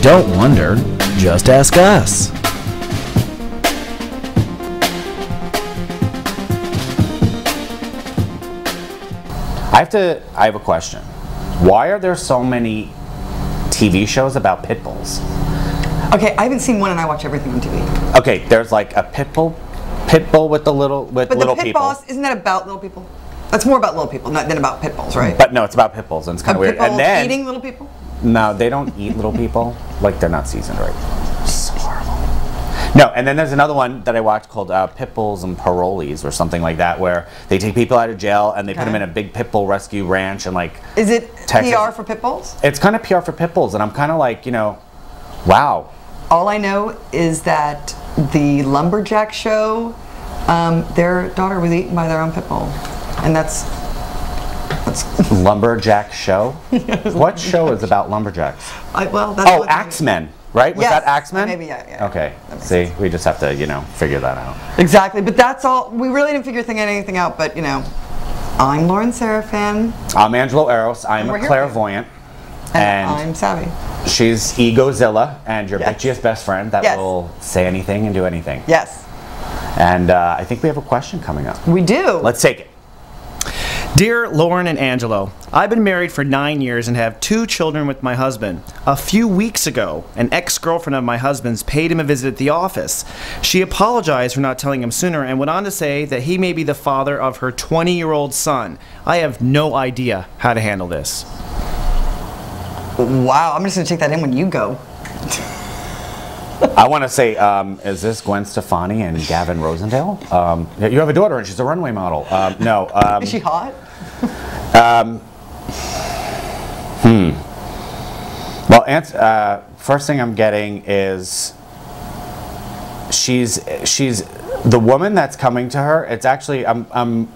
Don't wonder, just ask us. I have a question. Why are there so many TV shows about pit bulls? Okay, I haven't seen one, and I watch everything on TV. Okay, there's like a pit bull with little But the pit people. boss, isn't that about little people? That's more about little people, not than about pit bulls, right? But no, it's about pit bulls, and it's kind of weird. Pit bulls And then eating little people? no, they don't eat little people. Like they're not seasoned right. So horrible. No, and then there's another one that I watched called Pit Bulls and Parolees or something like that, where they take people out of jail and they put them in a big pit bull rescue ranch and like. Is it Texas. PR for pit bulls? It's kind of PR for pit bulls, and I'm kind of like, wow. All I know is that the Lumberjack show, their daughter was eaten by their own pit bull, and that's Lumberjack show? What show is about lumberjacks? That's Axemen, right? Was that Axemen? Maybe, yeah. Okay. See, we just have to, figure that out. Exactly, but that's all. We really didn't figure anything out, but I'm Lauren Sarafan. I'm Angelo Eros. I'm a clairvoyant. And I'm Savvy. She's Egozilla and your bitchiest best friend that will say anything and do anything. Yes. And I think we have a question coming up. We do. Let's take it. Dear Lauren and Angelo, I've been married for 9 years and have 2 children with my husband. A few weeks ago, an ex-girlfriend of my husband's paid him a visit at the office. She apologized for not telling him sooner and went on to say that he may be the father of her 20-year-old son. I have no idea how to handle this. Wow, I'm just going to take that in when you go. I want to say, is this Gwen Stefani and Gavin Rosendale? You have a daughter and she's a runway model. No. Is she hot? Well, first thing I'm getting is she's the woman that's coming to her. It's actually I'm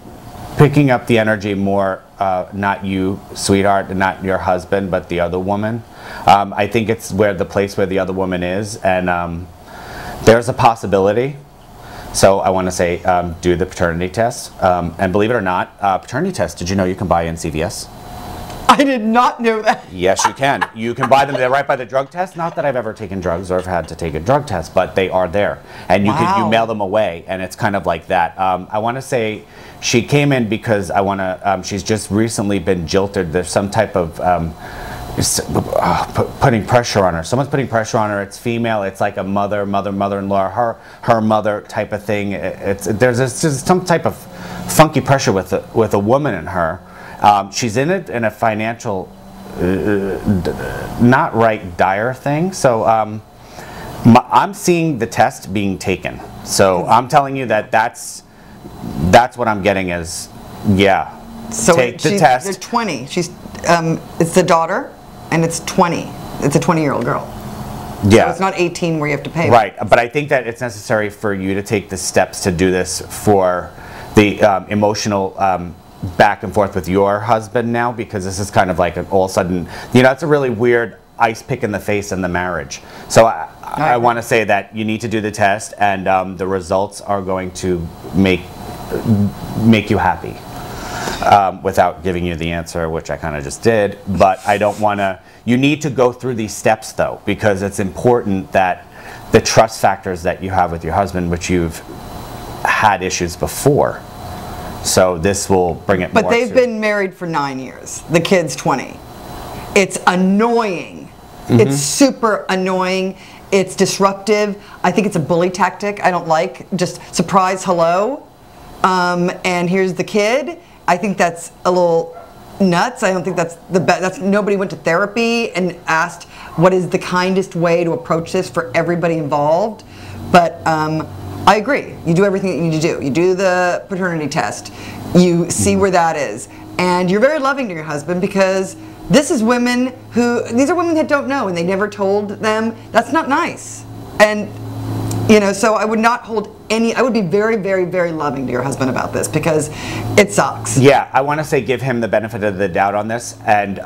picking up the energy more, not you, sweetheart, not your husband, but the other woman. I think it's the place where the other woman is, and there's a possibility. So I want to say do the paternity test, and believe it or not, paternity test. Did you know you can buy in CVS? I did not know that. Yes, you can. You can buy them. They're right by the drug test. Not that I've ever taken drugs or have had to take a drug test, but they are there, and you mail them away, and it's kind of like that. I want to say she came in because I want to. She's just recently been jilted. There's some type of putting pressure on her. Someone's putting pressure on her. It's female. It's like a mother-in-law, her mother type of thing. There's just some type of funky pressure with a woman in her. She's in a financial, not right, dire thing. So I'm seeing the test being taken. So I'm telling you that's what I'm getting is, So take the test. They're 20. She's it's the daughter, and it's 20. It's a 20-year-old girl. Yeah. So it's not 18 where you have to pay. Right, but I think that it's necessary for you to take the steps to do this for the emotional back and forth with your husband now, because this is kind of like all of a sudden, it's a really weird ice pick in the face in the marriage. So I want to say that you need to do the test, and the results are going to make you happy. Without giving you the answer, which I kind of just did, but I don't want to. You need to go through these steps though, because it's important that the trust factors that you have with your husband, which you've had issues before, so this will bring it. But they've been married for 9 years. The kid's 20. It's annoying. It's super annoying. It's disruptive. I think it's a bully tactic. I don't like just surprise hello, and here's the kid. I think that's a little nuts. I don't think that's the best. Nobody went to therapy and asked what is the kindest way to approach this for everybody involved. But I agree. You do everything that you need to do. You do the paternity test. You see where that is, and you're very loving to your husband, because these are women that don't know, and they never told them. That's not nice. And so I would not hold any. I would be very, very, very loving to your husband about this, because it sucks. Yeah, I want to say give him the benefit of the doubt on this, and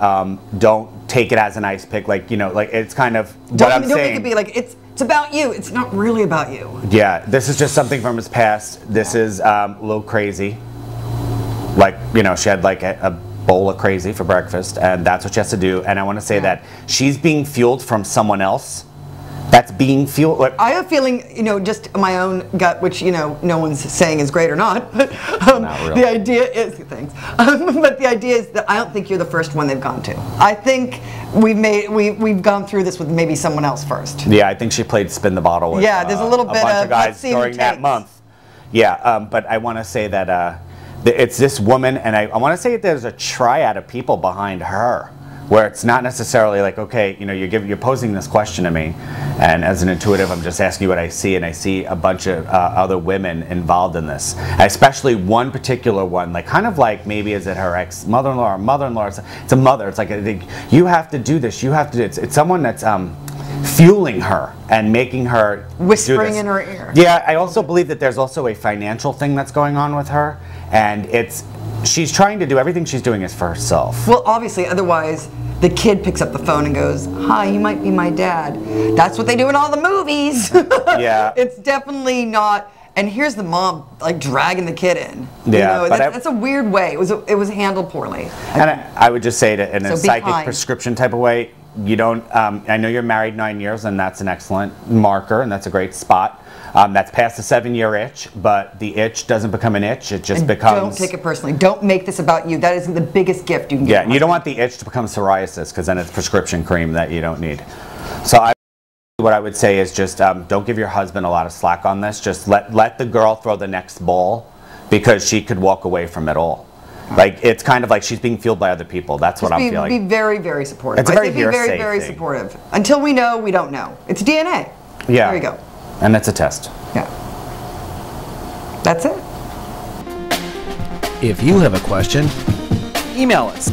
don't take it as an ice pick. Like it's kind of what I'm saying. Don't make it be like it's about you. It's not really about you. Yeah, this is just something from his past. This is a little crazy. Like she had like a bowl of crazy for breakfast, and that's what she has to do. And I want to say that she's being fueled from someone else. That's being fueled. I have a feeling, you know, just my own gut, which, you know, no one's saying is great or not, but Not really. the idea is, thanks, but the idea is that I don't think you're the first one they've gone to. I think we've gone through this with maybe someone else first. Yeah, I think she played spin the bottle with there's a little bit bunch of guys let's see who during that takes. month. Yeah, but I want to say that it's this woman, and I want to say that there's a triad of people behind her, where it's not necessarily like, okay, you know, you're posing this question to me, and as an intuitive, I'm just asking you what I see, and I see a bunch of other women involved in this, especially one particular one, like kind of like maybe is it her ex mother-in-law or mother-in-law? It's a mother. It's like you have to do this. You have to do it. It's someone that's fueling her and making her Whispering do this. in her ear. Yeah, I also believe that there's also a financial thing that's going on with her, and she's trying to do everything she's doing is for herself. Well, obviously, otherwise the kid picks up the phone and goes, "Hi, you might be my dad." That's what they do in all the movies. Yeah. It's definitely not. And here's the mom like dragging the kid in. Yeah, You know, but that's a weird way. It was handled poorly. And I would just say that in a So be psychic kind. prescription type of way, you don't, I know you're married 9 years, and that's an excellent marker, and that's a great spot. That's past the 7-year itch, but the itch doesn't become an itch, it just becomes... Don't take it personally. Don't make this about you. That is the biggest gift you can Yeah, get. and you don't want the itch to become psoriasis, because then it's prescription cream that you don't need. So what I would say is just don't give your husband a lot of slack on this. Just let the girl throw the next ball, because she could walk away from it all. Like, it's kind of like she's being fueled by other people. That's what I'm feeling. Be very, very supportive. It's a very I say be very, hearsay very thing. supportive. Until we know, we don't know. It's DNA. Yeah. There you go. And it's a test. Yeah. That's it. If you have a question, email us